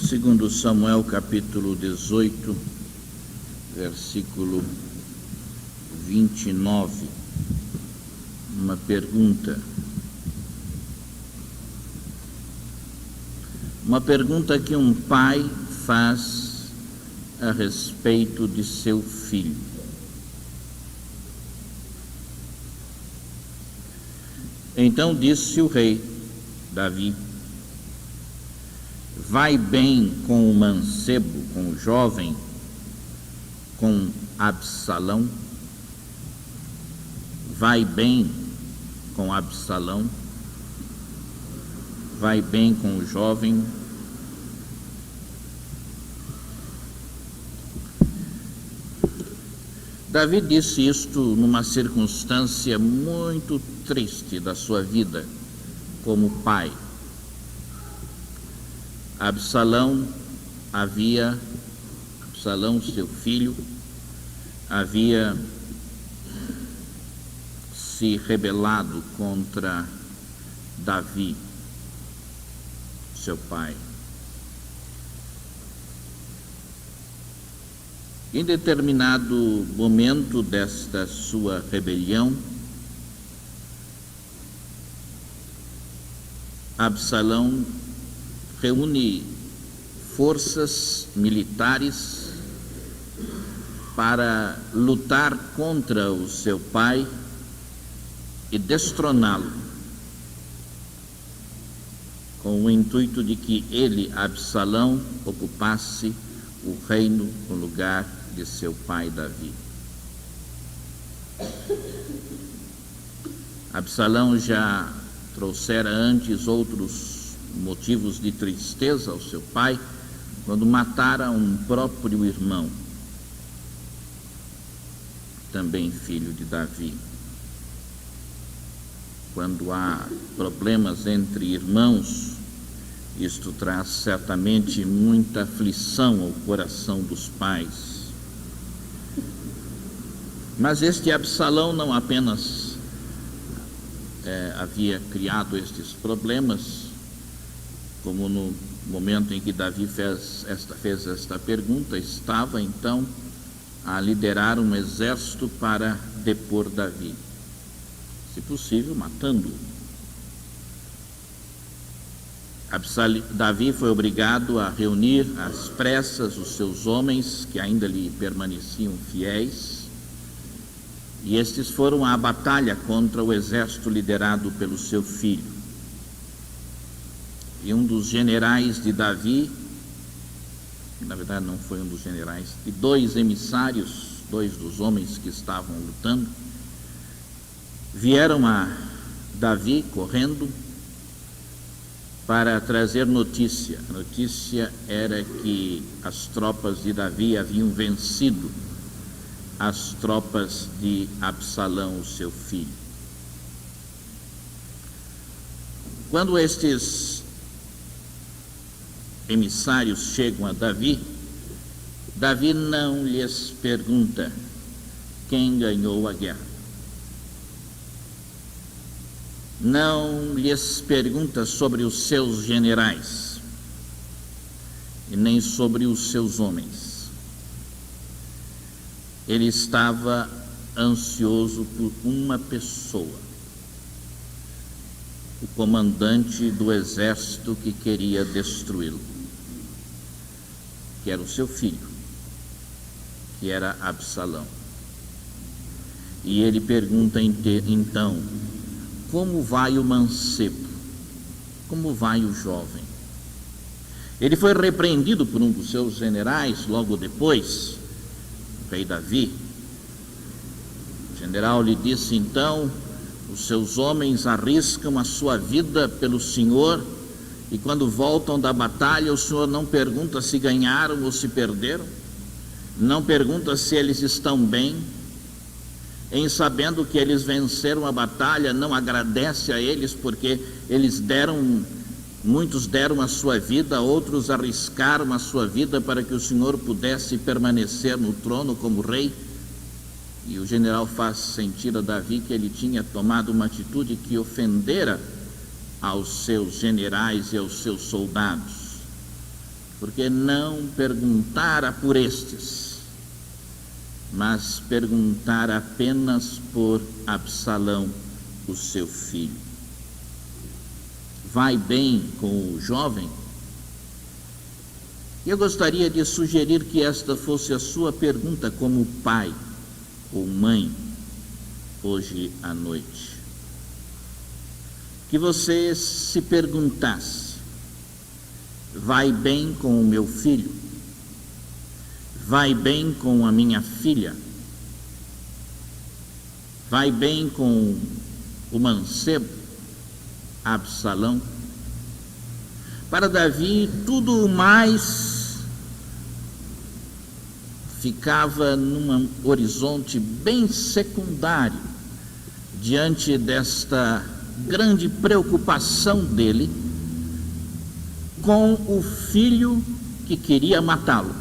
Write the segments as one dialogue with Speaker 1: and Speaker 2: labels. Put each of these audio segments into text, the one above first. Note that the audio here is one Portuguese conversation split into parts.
Speaker 1: Segundo Samuel, capítulo 18, versículo 29, uma pergunta. Uma pergunta que um pai faz a respeito de seu filho. Então disse o rei Davi: vai bem com o mancebo, com o jovem, com Absalão? Vai bem com Absalão? Vai bem com o jovem? Davi disse isto numa circunstância muito triste da sua vida como pai. Absalão, seu filho, havia se rebelado contra Davi, seu pai. Em determinado momento desta sua rebelião, Absalão reúne forças militares para lutar contra o seu pai e destroná-lo, com o intuito de que ele, Absalão, ocupasse o reino no lugar de seu pai Davi. Absalão já trouxera antes outros motivos de tristeza ao seu pai, quando matara um próprio irmão, também filho de Davi. Quando há problemas entre irmãos, isto traz certamente muita aflição ao coração dos pais. Mas este Absalão não apenas havia criado estes problemas, como no momento em que Davi fez esta pergunta, estava então a liderar um exército para depor Davi, se possível matando-o. Davi foi obrigado a reunir às pressas os seus homens que ainda lhe permaneciam fiéis, e estes foram à batalha contra o exército liderado pelo seu filho. E um dos generais de Davi, na verdade não foi um dos generais, e dois emissários, dois dos homens que estavam lutando, vieram a Davi correndo para trazer notícia. A notícia era que as tropas de Davi haviam vencido as tropas de Absalão, seu filho. Quando estes emissários chegam a Davi, Davi não lhes pergunta quem ganhou a guerra. Não lhes pergunta sobre os seus generais e nem sobre os seus homens. Ele estava ansioso por uma pessoa, o comandante do exército que queria destruí-lo, que era o seu filho, que era Absalão. E ele pergunta então: como vai o mancebo? Como vai o jovem? Ele foi repreendido por um dos seus generais logo depois, o rei Davi. O general lhe disse então: os seus homens arriscam a sua vida pelo Senhor, e quando voltam da batalha, o Senhor não pergunta se ganharam ou se perderam, não pergunta se eles estão bem. Em sabendo que eles venceram a batalha, não agradece a eles, porque muitos deram a sua vida, outros arriscaram a sua vida para que o Senhor pudesse permanecer no trono como rei. E o general faz sentir a Davi que ele tinha tomado uma atitude que ofendera aos seus generais e aos seus soldados. Porque não perguntara por estes, mas perguntar apenas por Absalão, o seu filho. Vai bem com o jovem? Eu gostaria de sugerir que esta fosse a sua pergunta como pai ou mãe, hoje à noite. Que você se perguntasse: vai bem com o meu filho? Vai bem com a minha filha? Vai bem com o mancebo, Absalão? Para Davi, tudo mais ficava num horizonte bem secundário, diante desta grande preocupação dele com o filho que queria matá-lo.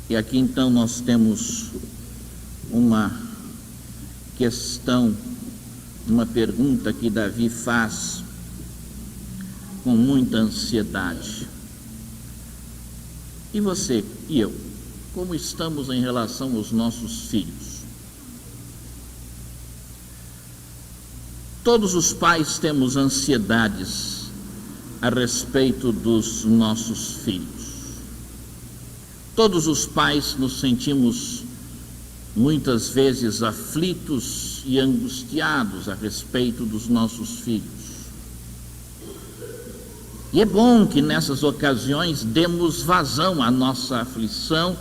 Speaker 1: E aqui então nós temos uma questão, uma pergunta que Davi faz com muita ansiedade. E você e eu, como estamos em relação aos nossos filhos? Todos os pais temos ansiedades a respeito dos nossos filhos. Todos os pais nos sentimos muitas vezes aflitos e angustiados a respeito dos nossos filhos. E é bom que nessas ocasiões demos vazão à nossa aflição,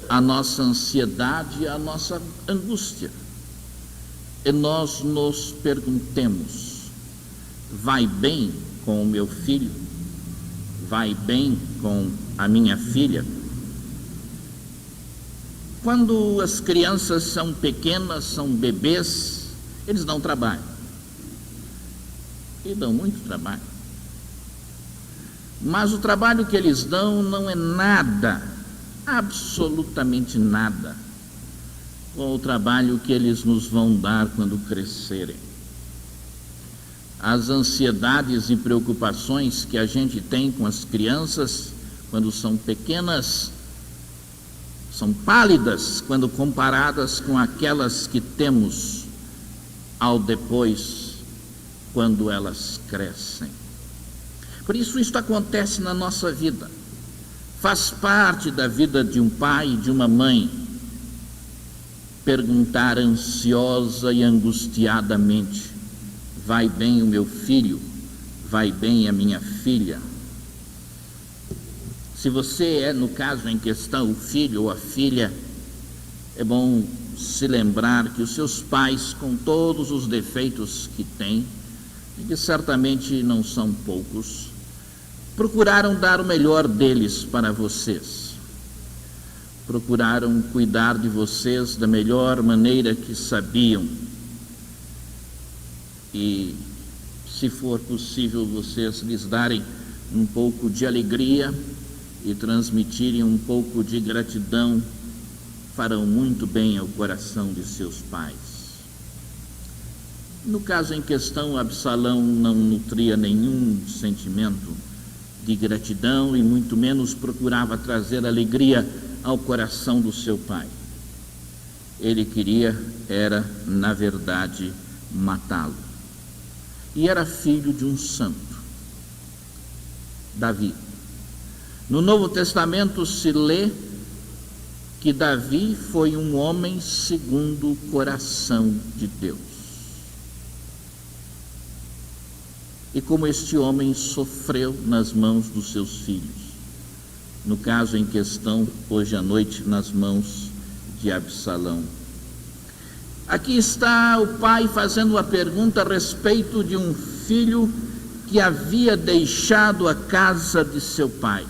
Speaker 1: à nossa ansiedade, à nossa angústia. E nós nos perguntemos: vai bem com o meu filho? Vai bem com a minha filha? Quando as crianças são pequenas, são bebês, eles dão trabalho. E dão muito trabalho. Mas o trabalho que eles dão não é nada, absolutamente nada, com o trabalho que eles nos vão dar quando crescerem. As ansiedades e preocupações que a gente tem com as crianças quando são pequenas são pálidas quando comparadas com aquelas que temos ao depois, quando elas crescem. Por isso acontece na nossa vida. Faz parte da vida de um pai e de uma mãe perguntar ansiosa e angustiadamente: vai bem o meu filho? Vai bem a minha filha? Se você é, no caso em questão, o filho ou a filha, é bom se lembrar que os seus pais, com todos os defeitos que têm, e que certamente não são poucos, procuraram dar o melhor deles para vocês. Procuraram cuidar de vocês da melhor maneira que sabiam. E, se for possível, vocês lhes darem um pouco de alegria e transmitirem um pouco de gratidão, farão muito bem ao coração de seus pais. No caso em questão, Absalão não nutria nenhum sentimento de gratidão e muito menos procurava trazer alegria ao coração do seu pai. Ele queria, na verdade, matá-lo. E era filho de um santo, Davi. No Novo Testamento se lê que Davi foi um homem segundo o coração de Deus. E como este homem sofreu nas mãos dos seus filhos, no caso em questão, hoje à noite, nas mãos de Absalão. Aqui está o pai fazendo a pergunta a respeito de um filho que havia deixado a casa de seu pai.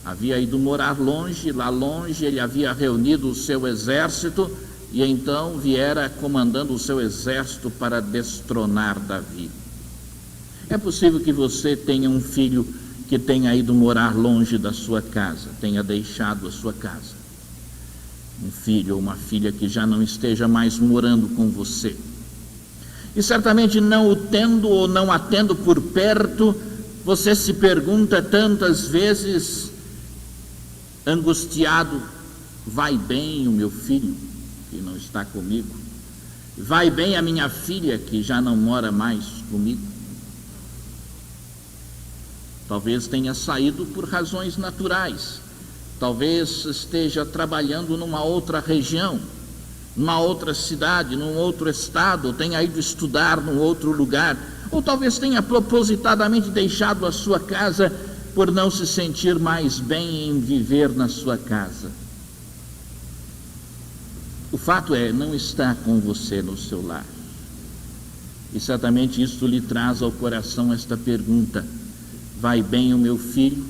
Speaker 1: Havia ido morar longe, lá longe ele havia reunido o seu exército e então viera comandando o seu exército para destronar Davi. É possível que você tenha um filho que tenha ido morar longe da sua casa, tenha deixado a sua casa. Um filho ou uma filha que já não esteja mais morando com você. E certamente não o tendo ou não a tendo por perto, você se pergunta tantas vezes, angustiado: vai bem o meu filho que não está comigo? Vai bem a minha filha que já não mora mais comigo? Talvez tenha saído por razões naturais, talvez esteja trabalhando numa outra região, numa outra cidade, num outro estado, ou tenha ido estudar num outro lugar, ou talvez tenha propositadamente deixado a sua casa por não se sentir mais bem em viver na sua casa. O fato é, não está com você no seu lar. E certamente isto lhe traz ao coração esta pergunta: vai bem o meu filho?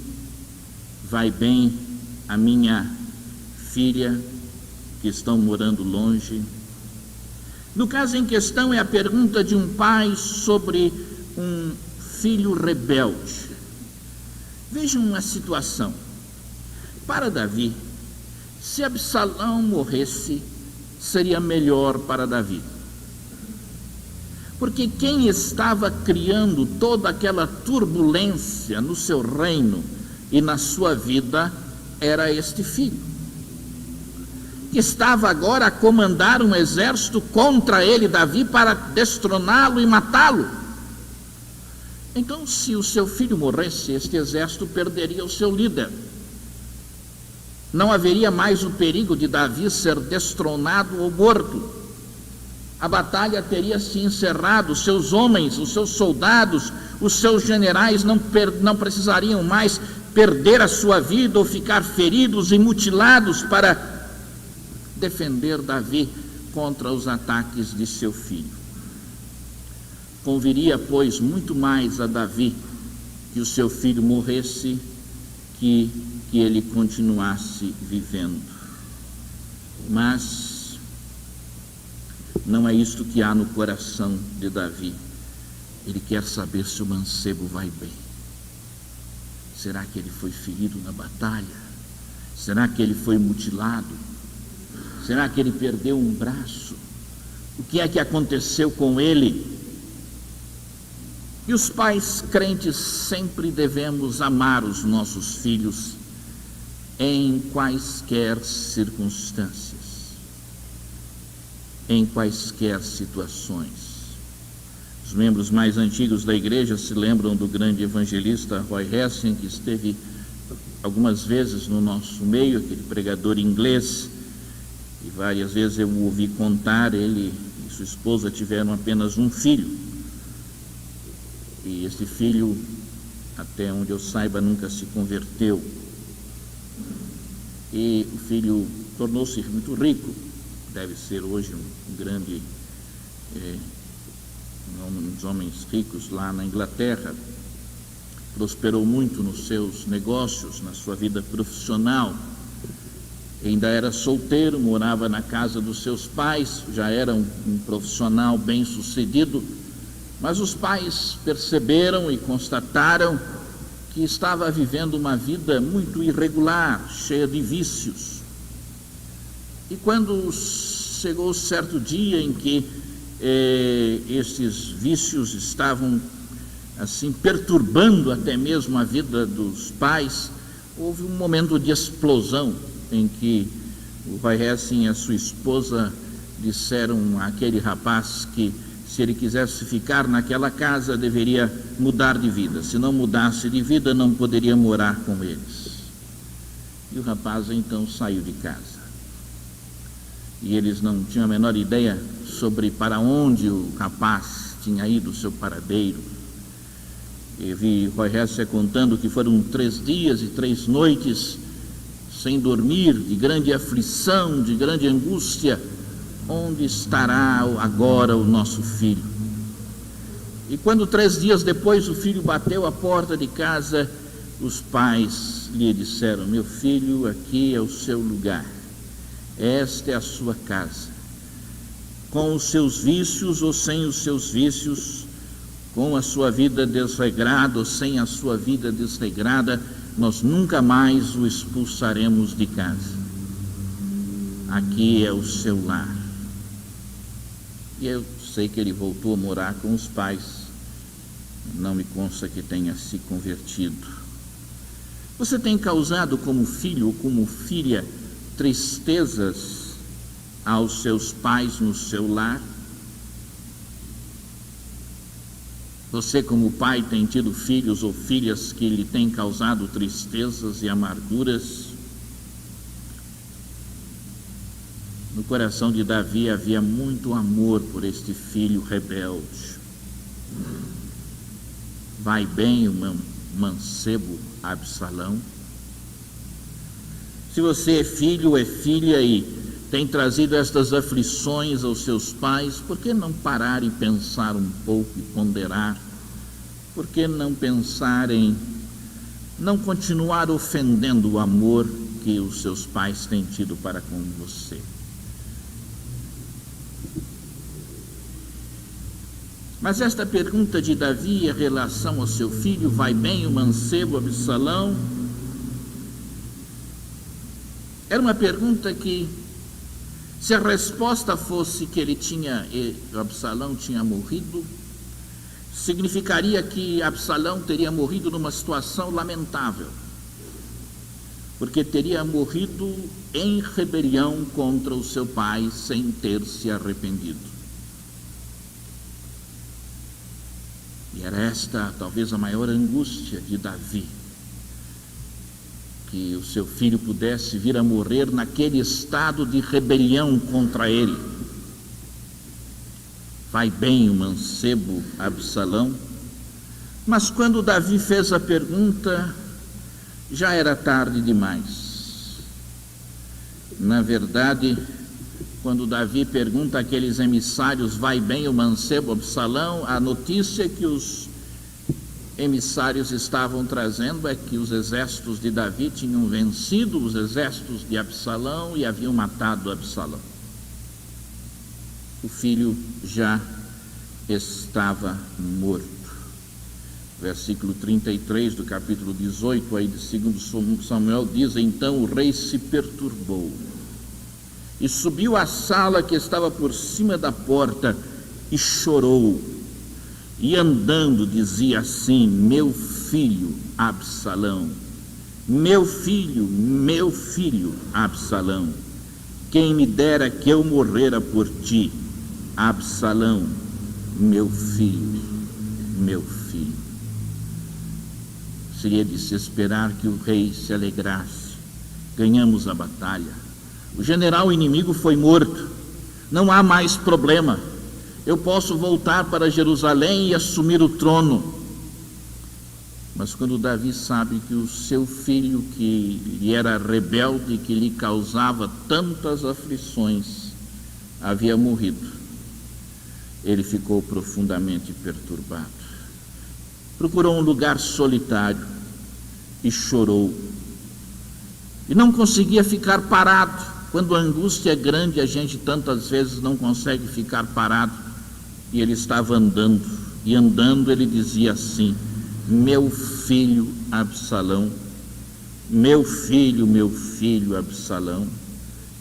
Speaker 1: Vai bem a minha filha que estão morando longe? No caso em questão é a pergunta de um pai sobre um filho rebelde. Vejam uma situação. Para Davi, se Absalão morresse, seria melhor para Davi. Porque quem estava criando toda aquela turbulência no seu reino e na sua vida era este filho, que estava agora a comandar um exército contra ele, Davi, para destroná-lo e matá-lo. Então, se o seu filho morresse, este exército perderia o seu líder. Não haveria mais o perigo de Davi ser destronado ou morto. A batalha teria se encerrado, os seus homens, os seus soldados, os seus generais não precisariam mais perder a sua vida ou ficar feridos e mutilados para defender Davi contra os ataques de seu filho. Conviria, pois, muito mais a Davi que o seu filho morresse que ele continuasse vivendo. Mas não é isto que há no coração de Davi. Ele quer saber se o mancebo vai bem. Será que ele foi ferido na batalha? Será que ele foi mutilado? Será que ele perdeu um braço? O que é que aconteceu com ele? E os pais crentes sempre devemos amar os nossos filhos em quaisquer circunstâncias, em quaisquer situações. Os membros mais antigos da igreja se lembram do grande evangelista Roy Hession, que esteve algumas vezes no nosso meio, aquele pregador inglês, e várias vezes eu o ouvi contar. Ele e sua esposa tiveram apenas um filho, e este filho, até onde eu saiba, nunca se converteu. E o filho tornou-se muito rico, deve ser hoje um grande, um dos homens ricos lá na Inglaterra. Prosperou muito nos seus negócios, na sua vida profissional. Ainda era solteiro, morava na casa dos seus pais, já era um profissional bem-sucedido, mas os pais perceberam e constataram que estava vivendo uma vida muito irregular, cheia de vícios. E quando chegou certo dia em que esses vícios estavam assim perturbando até mesmo a vida dos pais, houve um momento de explosão em que o Roy Hession e a sua esposa disseram àquele rapaz que se ele quisesse ficar naquela casa deveria mudar de vida. Se não mudasse de vida, não poderia morar com eles. E o rapaz então saiu de casa. E eles não tinham a menor ideia sobre para onde o rapaz tinha ido, o seu paradeiro. Eu vi Roy Hession contando que foram 3 dias e 3 noites sem dormir, de grande aflição, de grande angústia. Onde estará agora o nosso filho? E quando 3 dias depois o filho bateu à porta de casa, os pais lhe disseram: meu filho, aqui é o seu lugar, esta é a sua casa. Com os seus vícios ou sem os seus vícios, com a sua vida desregrada ou sem a sua vida desregrada, nós nunca mais o expulsaremos de casa. Aqui é o seu lar. E eu sei que ele voltou a morar com os pais. Não me consta que tenha se convertido. Você tem causado como filho ou como filha tristezas aos seus pais no seu lar? Você, como pai, tem tido filhos ou filhas que lhe têm causado tristezas e amarguras? No coração de Davi havia muito amor por este filho rebelde. Vai bem o mancebo Absalão? Se você é filho ou é filha e tem trazido estas aflições aos seus pais, por que não parar e pensar um pouco e ponderar? Por que não pensar em não continuar ofendendo o amor que os seus pais têm tido para com você? Mas esta pergunta de Davi em relação ao seu filho, vai bem o mancebo Absalão, era uma pergunta que, se a resposta fosse que Absalão tinha morrido, significaria que Absalão teria morrido numa situação lamentável, porque teria morrido em rebelião contra o seu pai sem ter se arrependido. E era esta talvez a maior angústia de Davi, que o seu filho pudesse vir a morrer naquele estado de rebelião contra ele. Vai bem o mancebo Absalão? Mas quando Davi fez a pergunta, já era tarde demais. Na verdade, quando Davi pergunta àqueles emissários, vai bem o mancebo Absalão, a notícia que os emissários estavam trazendo é que os exércitos de Davi tinham vencido os exércitos de Absalão e haviam matado Absalão. O filho já estava morto. Versículo 33 do capítulo 18 aí de 2 Samuel diz: então o rei se perturbou e subiu à sala que estava por cima da porta e chorou, e andando dizia assim: meu filho Absalão, meu filho Absalão, quem me dera que eu morrera por ti, Absalão, meu filho, meu filho. Seria de se esperar que o rei se alegrasse. Ganhamos a batalha, o general inimigo foi morto, não há mais problema, eu posso voltar para Jerusalém e assumir o trono. Mas quando Davi sabe que o seu filho, que lhe era rebelde, que lhe causava tantas aflições, havia morrido, ele ficou profundamente perturbado. Procurou um lugar solitário e chorou. E não conseguia ficar parado. Quando a angústia é grande, a gente tantas vezes não consegue ficar parado. E ele estava andando, e andando ele dizia assim: meu filho Absalão, meu filho Absalão,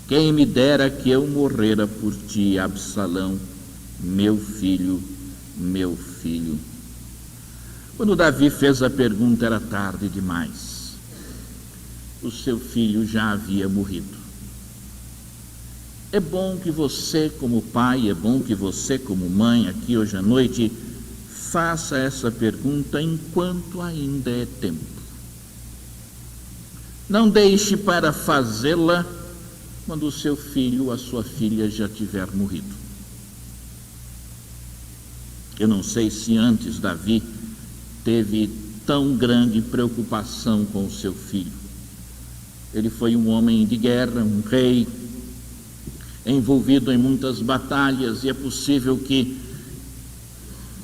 Speaker 1: quem me dera que eu morrera por ti, Absalão, meu filho, meu filho. Quando Davi fez a pergunta, era tarde demais. O seu filho já havia morrido. É bom que você, como pai, é bom que você, como mãe, aqui hoje à noite, faça essa pergunta enquanto ainda é tempo. Não deixe para fazê-la quando o seu filho ou a sua filha já tiver morrido. Eu não sei se antes Davi teve tão grande preocupação com o seu filho. Ele foi um homem de guerra, um rei, envolvido em muitas batalhas, e é possível que,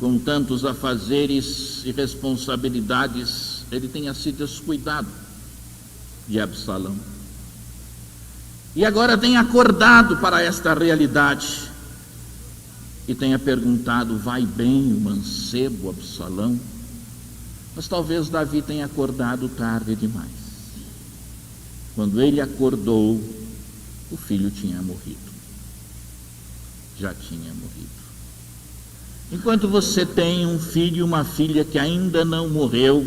Speaker 1: com tantos afazeres e responsabilidades, ele tenha se descuidado de Absalão. E agora tem acordado para esta realidade e tenha perguntado: vai bem o mancebo Absalão? Mas talvez Davi tenha acordado tarde demais. Quando ele acordou, o filho tinha morrido. Já tinha morrido. Enquanto você tem um filho e uma filha que ainda não morreu,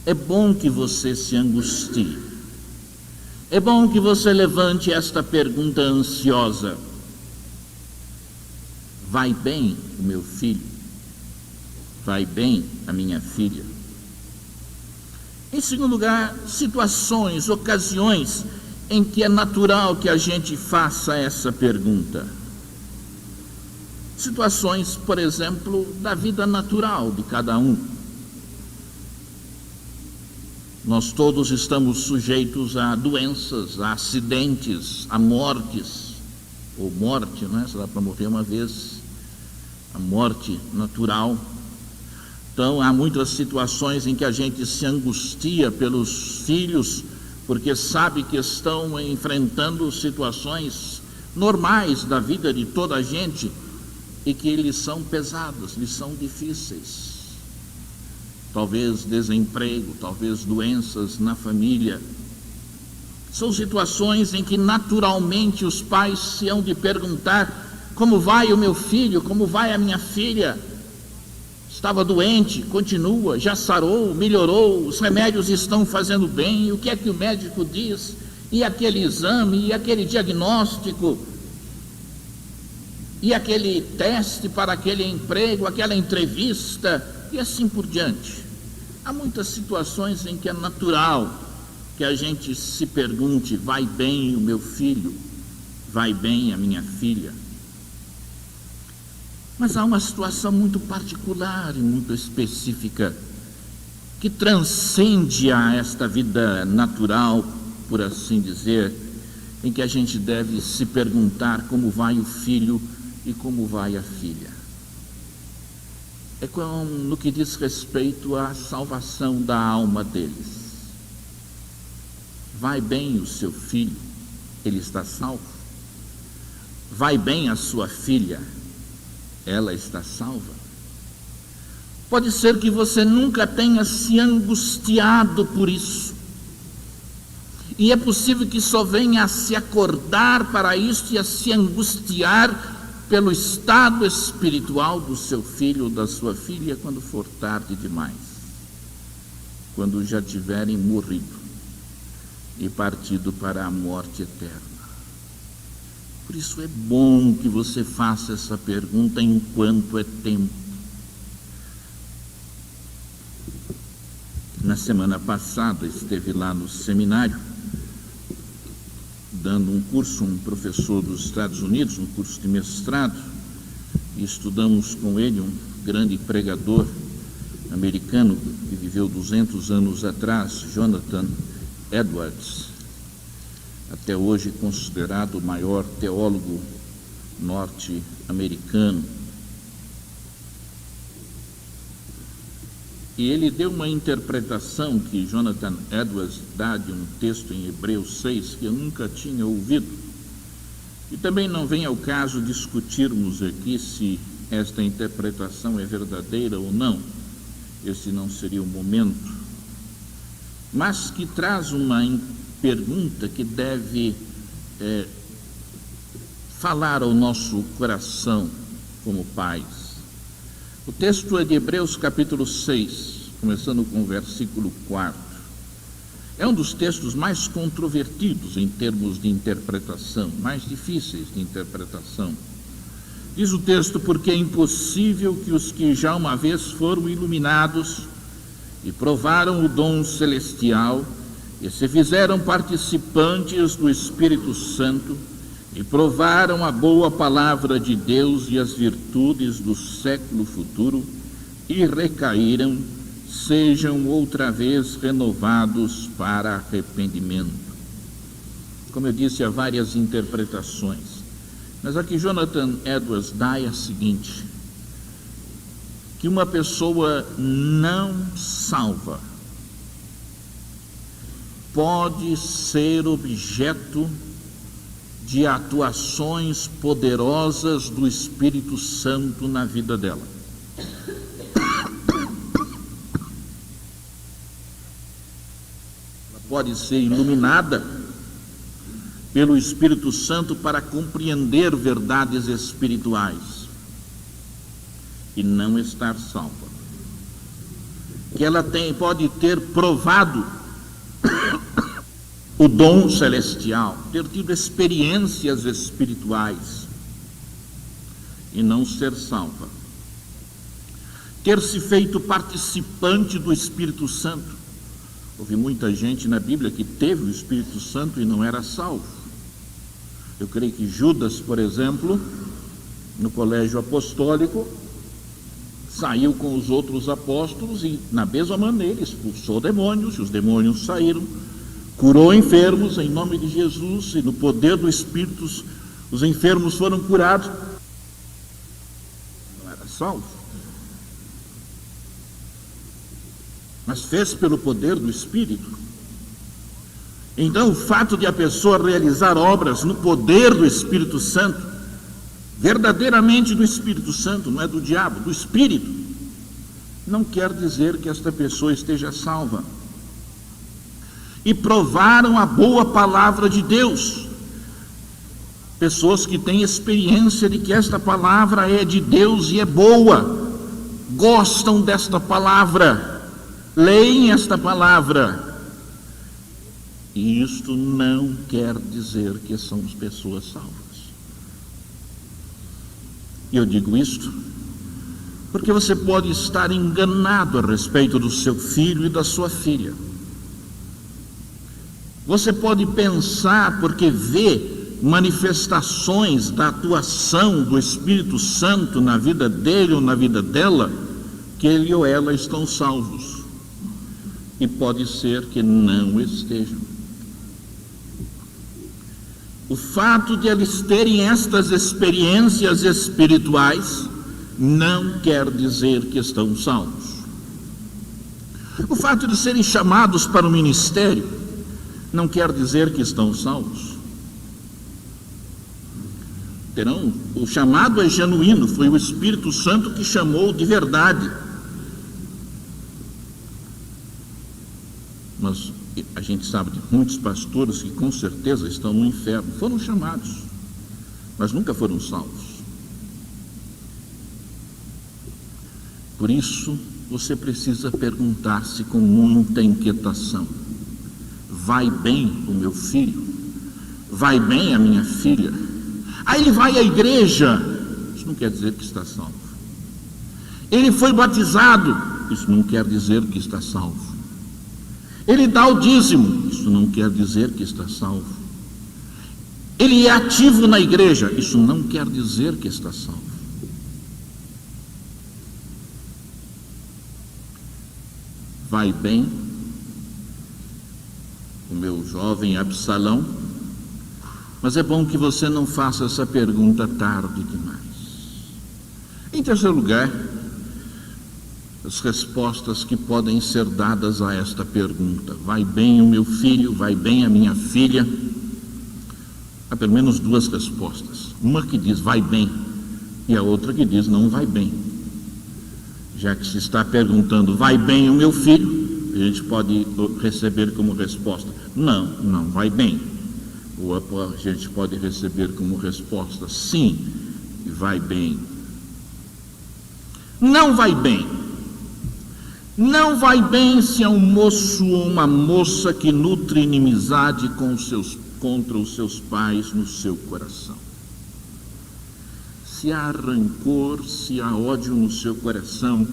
Speaker 1: é bom que você se angustie. É bom que você levante esta pergunta ansiosa: vai bem o meu filho? Vai bem a minha filha? Em segundo lugar, situações, ocasiões em que é natural que a gente faça essa pergunta. Situações, por exemplo, da vida natural de cada um. Nós todos estamos sujeitos a doenças, a acidentes, a mortes, ou morte, não é? Só dá para morrer uma vez, a morte natural. Então, há muitas situações em que a gente se angustia pelos filhos, porque sabe que estão enfrentando situações normais da vida de toda a gente e que eles são pesados, eles são difíceis. Talvez desemprego, talvez doenças na família. São situações em que naturalmente os pais se hão de perguntar: como vai o meu filho, como vai a minha filha? Estava doente, continua, já sarou, melhorou, os remédios estão fazendo bem, o que é que o médico diz? E aquele exame, e aquele diagnóstico, e aquele teste para aquele emprego, aquela entrevista, e assim por diante. Há muitas situações em que é natural que a gente se pergunte: vai bem o meu filho? Vai bem a minha filha? Mas há uma situação muito particular e muito específica que transcende a esta vida natural, por assim dizer, em que a gente deve se perguntar como vai o filho e como vai a filha. É no que diz respeito à salvação da alma deles. Vai bem o seu filho? Ele está salvo? Vai bem a sua filha? Ela está salva? Pode ser que você nunca tenha se angustiado por isso. E é possível que só venha a se acordar para isso e a se angustiar pelo estado espiritual do seu filho ou da sua filha quando for tarde demais, quando já tiverem morrido e partido para a morte eterna. Por isso é bom que você faça essa pergunta enquanto é tempo. Na semana passada esteve lá no seminário dando um curso, um professor dos Estados Unidos, um curso de mestrado, e estudamos com ele um grande pregador americano que viveu 200 anos atrás, Jonathan Edwards, até hoje considerado o maior teólogo norte-americano. E ele deu uma interpretação que Jonathan Edwards dá de um texto em Hebreus 6 que eu nunca tinha ouvido. E também não vem ao caso discutirmos aqui se esta interpretação é verdadeira ou não. Esse não seria o momento. Mas que traz uma pergunta que deve falar ao nosso coração como pais. O texto é de Hebreus capítulo 6, começando com o versículo 4. É um dos textos mais controvertidos em termos de interpretação, mais difíceis de interpretação. Diz o texto: porque é impossível que os que já uma vez foram iluminados e provaram o dom celestial e se fizeram participantes do Espírito Santo e provaram a boa palavra de Deus e as virtudes do século futuro e recaíram, sejam outra vez renovados para arrependimento. Como eu disse, há várias interpretações, mas a que Jonathan Edwards dá é a seguinte: que uma pessoa não salva pode ser objeto de atuações poderosas do Espírito Santo na vida dela. Ela pode ser iluminada pelo Espírito Santo para compreender verdades espirituais. e não estar salva. Que ela pode ter provado o dom celestial, ter tido experiências espirituais e não ser salva. Ter se feito participante do Espírito Santo. Houve muita gente na Bíblia que teve o Espírito Santo e não era salvo. Eu creio que Judas, por exemplo, no colégio apostólico, saiu com os outros apóstolos e, na mesma maneira, expulsou demônios, e os demônios saíram, curou enfermos em nome de Jesus, e no poder do Espírito os enfermos foram curados. Não era salvo, mas fez pelo poder do Espírito. Então, o fato de a pessoa realizar obras no poder do Espírito Santo, verdadeiramente do Espírito Santo, não é do diabo, do Espírito, não quer dizer que esta pessoa esteja salva. E provaram a boa palavra de Deus. Pessoas que têm experiência de que esta palavra é de Deus e é boa, gostam desta palavra, leem esta palavra. E isto não quer dizer que são pessoas salvas. E eu digo isto porque você pode estar enganado a respeito do seu filho e da sua filha. Você pode pensar, porque vê manifestações da atuação do Espírito Santo na vida dele ou na vida dela, que ele ou ela estão salvos. E pode ser que não estejam. O fato de eles terem estas experiências espirituais não quer dizer que estão salvos. O fato de serem chamados para o ministério não quer dizer que estão salvos. Terão, o chamado é genuíno, foi o Espírito Santo que chamou de verdade. Mas a gente sabe de muitos pastores que com certeza estão no inferno, foram chamados, mas nunca foram salvos. Por isso, você precisa perguntar-se com muita inquietação: vai bem o meu filho? Vai bem a minha filha? Aí ele vai à igreja, isso não quer dizer que está salvo. Ele foi batizado, isso não quer dizer que está salvo. Ele dá o dízimo, isso não quer dizer que está salvo. Ele é ativo na igreja, isso não quer dizer que está salvo. Vai bem o meu jovem Absalão? Mas é bom que você não faça essa pergunta tarde demais. Em terceiro lugar, as respostas que podem ser dadas a esta pergunta: vai bem o meu filho? Vai bem a minha filha? Há pelo menos duas respostas. Uma que diz vai bem e a outra que diz não vai bem. Já que se está perguntando vai bem o meu filho, a gente pode receber como resposta não vai bem. Ou a gente pode receber como resposta sim, vai bem. Não vai bem. Não vai bem se é um moço ou uma moça que nutre inimizade contra os seus pais no seu coração. Se há rancor, se há ódio no seu coração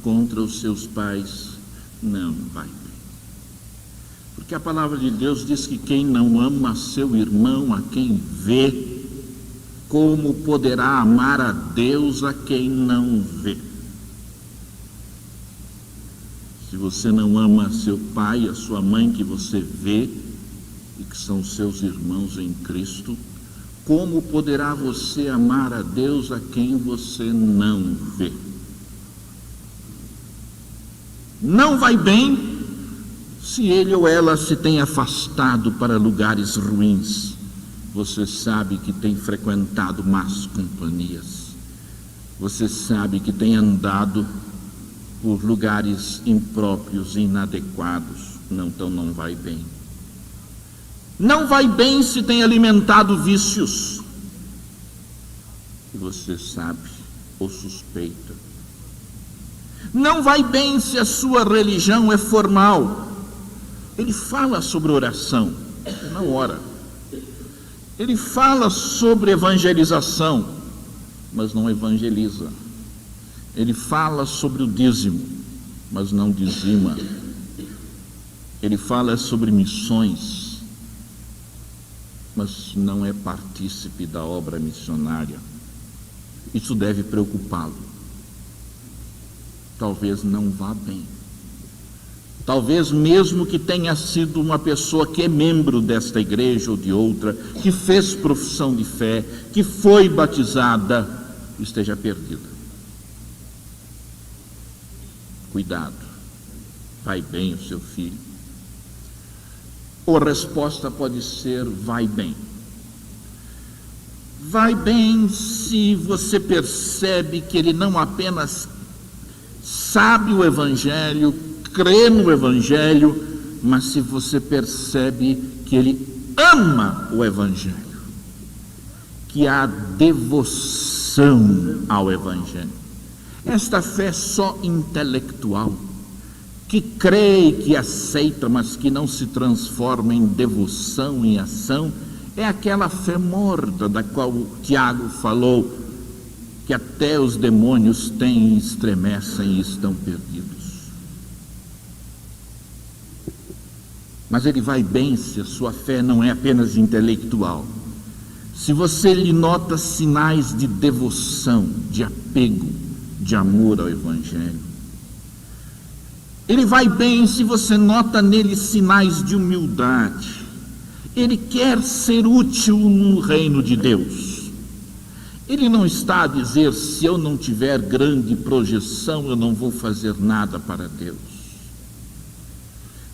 Speaker 1: contra os seus pais, não vai bem. Porque a palavra de Deus diz que quem não ama seu irmão, a quem vê, como poderá amar a Deus a quem não vê? Se você não ama seu pai, a sua mãe que você vê, e que são seus irmãos em Cristo, como poderá você amar a Deus a quem você não vê? Não vai bem se ele ou ela se tem afastado para lugares ruins. Você sabe que tem frequentado más companhias. Você sabe que tem andado por lugares impróprios e inadequados. Então não vai bem. Não vai bem se tem alimentado vícios. E você sabe ou suspeita Não vai bem se a sua religião é formal. Ele fala sobre oração, não ora. Ele fala sobre evangelização, mas não evangeliza. Ele fala sobre o dízimo, mas não dizima. Ele fala sobre missões, mas não é partícipe da obra missionária. Isso deve preocupá-lo. Talvez não vá bem. Talvez mesmo que tenha sido uma pessoa que é membro desta igreja ou de outra, que fez profissão de fé, que foi batizada, esteja perdida. Cuidado, vai bem o seu filho? Ou a resposta pode ser, vai bem. Vai bem se você percebe que ele não apenas sabe o Evangelho, crê no Evangelho, mas se você percebe que ele ama o Evangelho, que há devoção ao Evangelho. Esta fé só intelectual, que crê e que aceita, mas que não se transforma em devoção, em ação, é aquela fé morta da qual Tiago falou, que até os demônios têm, estremecem e estão perdidos. Mas ele vai bem se a sua fé não é apenas intelectual. Se você lhe nota sinais de devoção, de apego, de amor ao Evangelho. Ele vai bem se você nota nele sinais de humildade. Ele quer ser útil no reino de Deus. Ele não está a dizer, se eu não tiver grande projeção, eu não vou fazer nada para Deus.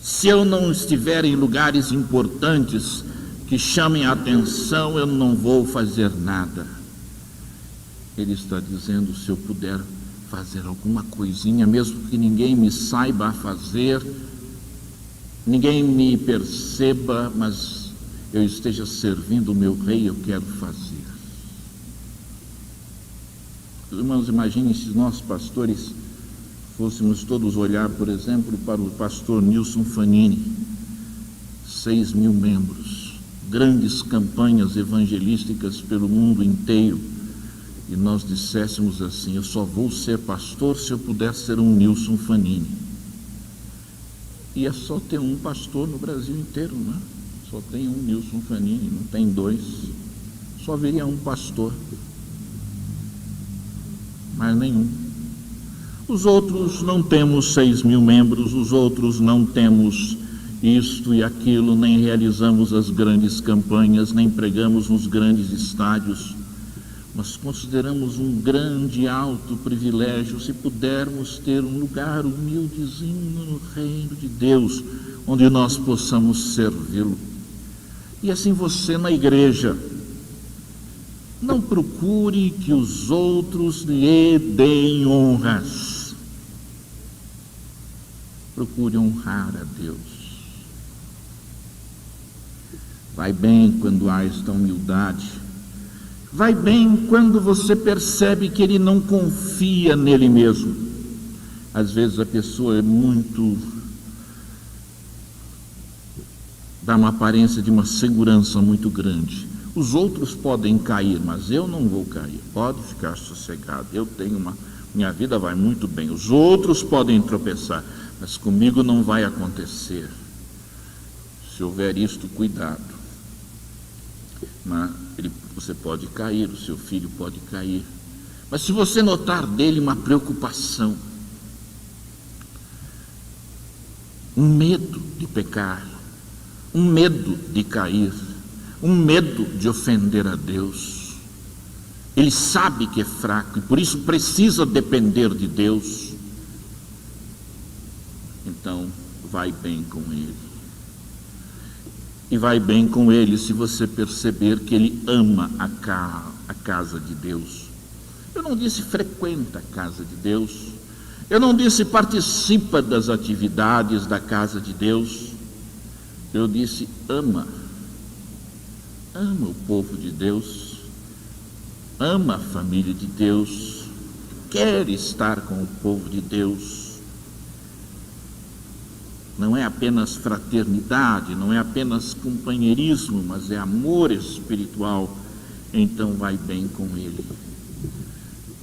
Speaker 1: Se eu não estiver em lugares importantes que chamem a atenção, eu não vou fazer nada. Ele está dizendo, se eu puder fazer alguma coisinha, mesmo que ninguém me saiba a fazer, ninguém me perceba, mas eu esteja servindo o meu rei, eu quero fazer. Irmãos, imaginem se nós pastores fôssemos todos olhar, por exemplo, para o pastor Nilson Fanini, 6.000 membros, grandes campanhas evangelísticas pelo mundo inteiro, e nós disséssemos assim, eu só vou ser pastor se eu puder ser um Nilson Fanini. E é só ter um pastor no Brasil inteiro, né? Só tem um Nilson Fanini, não tem dois, só haveria um pastor, mas nenhum. Os outros não temos 6.000 membros, os outros não temos isto e aquilo, nem realizamos as grandes campanhas, nem pregamos nos grandes estádios, mas consideramos um grande e alto privilégio se pudermos ter um lugar humildezinho no reino de Deus, onde nós possamos servi-lo. E assim você na igreja, não procure que os outros lhe deem honras. Procure honrar a Deus. Vai bem quando há esta humildade. Vai bem quando você percebe que ele não confia nele mesmo. Às vezes a pessoa é muito... dá uma aparência de uma segurança muito grande. Os outros podem cair, mas eu não vou cair. Pode ficar sossegado. Eu tenho minha vida vai muito bem. Os outros podem tropeçar, mas comigo não vai acontecer. Se houver isto, cuidado. Você pode cair, o seu filho pode cair. Mas se você notar dele uma preocupação, um medo de pecar, um medo de cair, um medo de ofender a Deus, ele sabe que é fraco e por isso precisa depender de Deus, então vai bem com ele. E vai bem com ele se você perceber que ele ama a casa de Deus. Eu não disse frequenta a casa de Deus, eu não disse participa das atividades da casa de Deus, eu disse ama o povo de Deus, ama a família de Deus, quer estar com o povo de Deus. Não é apenas fraternidade, não é apenas companheirismo, mas é amor espiritual. Então vai bem com ele.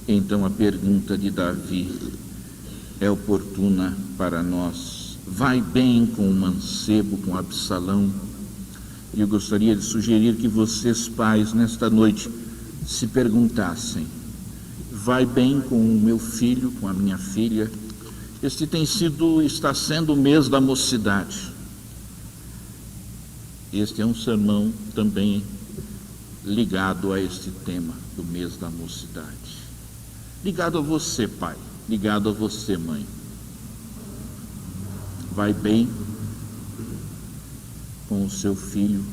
Speaker 1: Então a pergunta de Davi é oportuna para nós. Vai bem com o mancebo, com Absalão? E eu gostaria de sugerir que vocês, pais, nesta noite, se perguntassem: vai bem com o meu filho, com a minha filha? Este está sendo o mês da mocidade. Este é um sermão também ligado a este tema do mês da mocidade. Ligado a você, pai, ligado a você, mãe. Vai bem com o seu filho,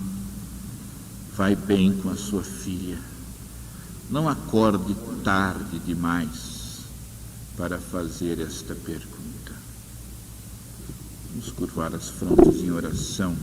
Speaker 1: vai bem com a sua filha. Não acorde tarde demais para fazer esta pergunta. Vamos curvar as frontes em oração.